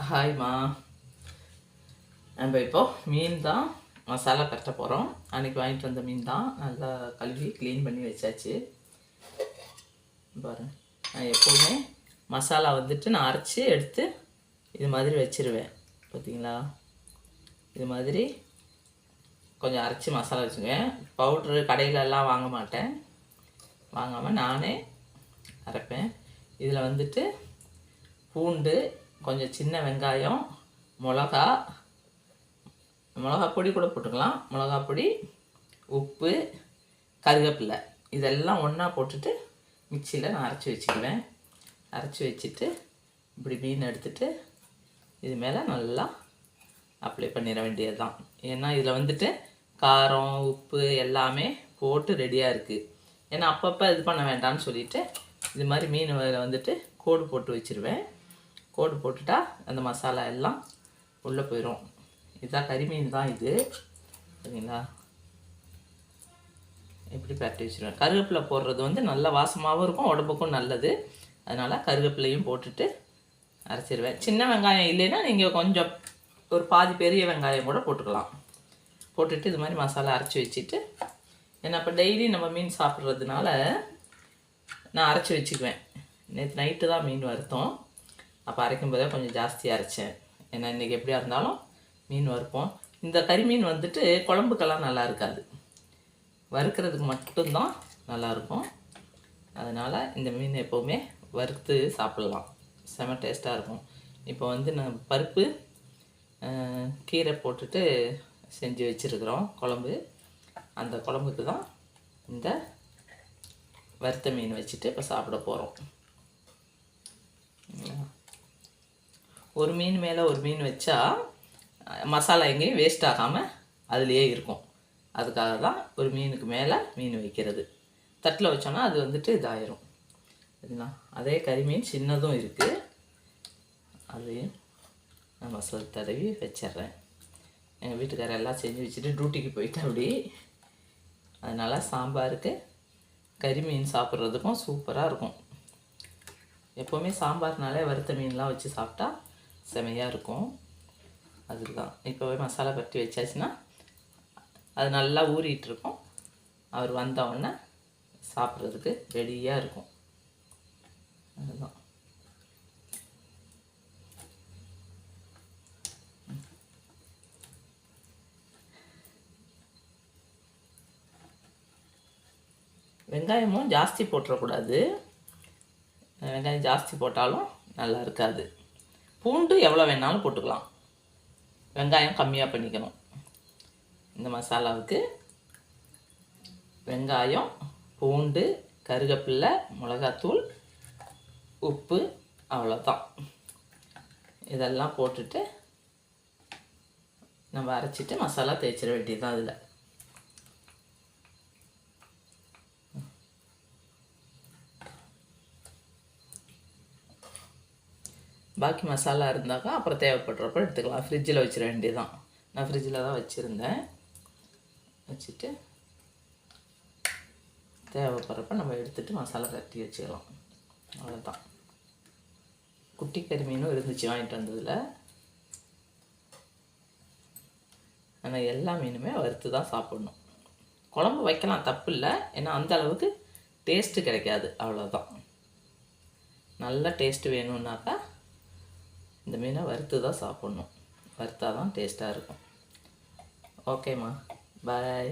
ஹாய்மா. நம்ம இப்போ மீன் தான் மசாலா கட்ட போகிறோம். அன்றைக்கி வாங்கிட்டு வந்த மீன் தான் நல்லா கழுவி க்ளீன் பண்ணி வச்சாச்சு. பாரு, நான் எப்போவுமே மசாலா வந்துட்டு நான் அரைச்சி எடுத்து இது மாதிரி வச்சுருவேன். பார்த்தீங்களா, இது மாதிரி கொஞ்சம் அரைச்சி மசாலா வச்சுக்குவேன். பவுட்ரு கடையிலெல்லாம் வாங்க மாட்டேன், வாங்காமல் நானே அரைப்பேன். இதில் வந்துட்டு பூண்டு, கொஞ்சம் சின்ன வெங்காயம், மிளகா பொடி கூட போட்டுக்கலாம், மிளகா பொடி, உப்பு, கருவேப்பிலை இதெல்லாம் ஒன்றா போட்டுட்டு மிக்சியில் நான் அரைச்சி வச்சுக்குவேன். அரைச்சி வச்சுட்டு இப்படி மீன் எடுத்துகிட்டு இது மேலே நல்லா அப்ளை பண்ணிட வேண்டியது தான். ஏன்னா இதில் வந்துட்டு காரம் உப்பு எல்லாமே போட்டு ரெடியாக இருக்குது. ஏன்னா அப்பப்போ இது பண்ண வேண்டாம்னு சொல்லிவிட்டு இது மாதிரி மீன் வந்துட்டு கோடு போட்டு வச்சுருவேன். கோடு போட்டுட்டா அந்த மசாலா எல்லாம் உள்ளே போயிடும். இதுதான் கறி மீன் தான் இது, சரிங்களா. எப்படி பரட்டி வச்சுருவேன். கருவேப்பிலை போடுறது வந்து நல்ல வாசமாகவும் இருக்கும், உடம்புக்கும் நல்லது. அதனால் கருவேப்பிலையும் போட்டுட்டு அரைச்சிடுவேன். சின்ன வெங்காயம் இல்லைன்னா நீங்கள் கொஞ்சம் ஒரு பாதி பெரிய வெங்காயம் கூட போட்டுக்கலாம். போட்டுட்டு இது மாதிரி மசாலா அரைச்சி வச்சுட்டு, ஏன்னா இப்போ டெய்லி நம்ம மீன் சாப்பிட்றதுனால நான் அரைச்சி வச்சுக்குவேன். நேற்று நைட்டு தான் மீன் வறுத்தோம், அப்போ அரைக்கும் போதே கொஞ்சம் ஜாஸ்தியாக அரைச்சேன். ஏன்னா இன்றைக்கி எப்படியா இருந்தாலும் மீன் வறுப்போம். இந்த கறி மீன் வந்துட்டு குழம்புக்கெல்லாம் நல்லா இருக்காது, வறுக்கிறதுக்கு மட்டும்தான் நல்லாயிருக்கும். அதனால் இந்த மீன் எப்போவுமே வறுத்து சாப்பிட்லாம், செம டேஸ்ட்டாக இருக்கும். இப்போ வந்து நான் பருப்பு கீரை போட்டுட்டு செஞ்சு வச்சுருக்குறோம் குழம்பு. அந்த குழம்புக்கு தான் இந்த வறுத்த மீன் வச்சுட்டு இப்போ சாப்பிட போகிறோம். ஒரு மீன் மேலே ஒரு மீன் வச்சா மசாலா எங்கேயும் வேஸ்ட் ஆகாமல் அதுலேயே இருக்கும். அதுக்காக தான் ஒரு மீனுக்கு மேலே மீன் வைக்கிறது. தட்டில் வச்சோன்னா அது வந்துட்டு இதாயிரும், சரிங்களா. அதே கறி மீன் சின்னதும் இருக்குது, அதையும் நான் மசாலா தடவி வச்சிட்றேன். எங்கள் வீட்டுக்காரர் எல்லாம் செஞ்சு வச்சுட்டு டியூட்டிக்கு போயிட்டு அப்படி. அதனால் சாம்பாருக்கு கறி மீன் சாப்பிட்றதுக்கும் சூப்பராக இருக்கும். எப்போவுமே சாம்பார்னாலே வறுத்த மீன்லாம் வச்சு சாப்பிட்டா செமையாக இருக்கும். அதுதான் இப்போவே மசாலா பரட்டி வச்சாச்சுன்னா அது நல்லா ஊறிட்டுருக்கும். அவர் வந்தவுடனே சாப்பிட்றதுக்கு ரெடியாக இருக்கும். அதுதான். வெங்காயமும் ஜாஸ்தி போட்டுறக்கூடாது, வெங்காயம் ஜாஸ்தி போட்டாலும் நல்லா இருக்காது. பூண்டு எவ்வளோ வேணாலும் போட்டுக்கலாம், வெங்காயம் கம்மியாக பண்ணிக்கணும். இந்த மசாலாவுக்கு வெங்காயம், பூண்டு, கருவேப்பிலை, மிளகாத்தூள், உப்பு, அவ்வளோதான். இதெல்லாம் போட்டுட்டு நம்ம அரைச்சிட்டு மசாலா தேய்ச்சிட வேண்டியதுதான். அதில் பாக்கி மசாலா இருந்தாக்கா அப்புறம் தேவைப்படுறப்ப எடுத்துக்கலாம். ஃப்ரிட்ஜில் வச்சிட வேண்டியதுதான். நான் ஃப்ரிட்ஜில் தான் வச்சுருந்தேன். வச்சுட்டு தேவைப்படுறப்ப நம்ம எடுத்துகிட்டு மசாலா கட்டி வச்சுக்கலாம், அவ்வளோதான். குட்டி கறி மீனும் இருந்துச்சு வாங்கிட்டு வந்ததில். ஆனால் எல்லா மீனுமே வறுத்து தான் சாப்பிட்ணும். குழம்பு வைக்கலாம், தப்பு இல்லை. ஏன்னா அந்த அளவுக்கு டேஸ்ட்டு கிடைக்காது, அவ்வளோதான். நல்ல டேஸ்ட்டு வேணும்னாக்கா இந்த மீனை வறுத்து தான் சாப்பிட்ணும், வறுத்தா தான் டேஸ்ட்டாக இருக்கும். ஓகேம்மா, பாய்.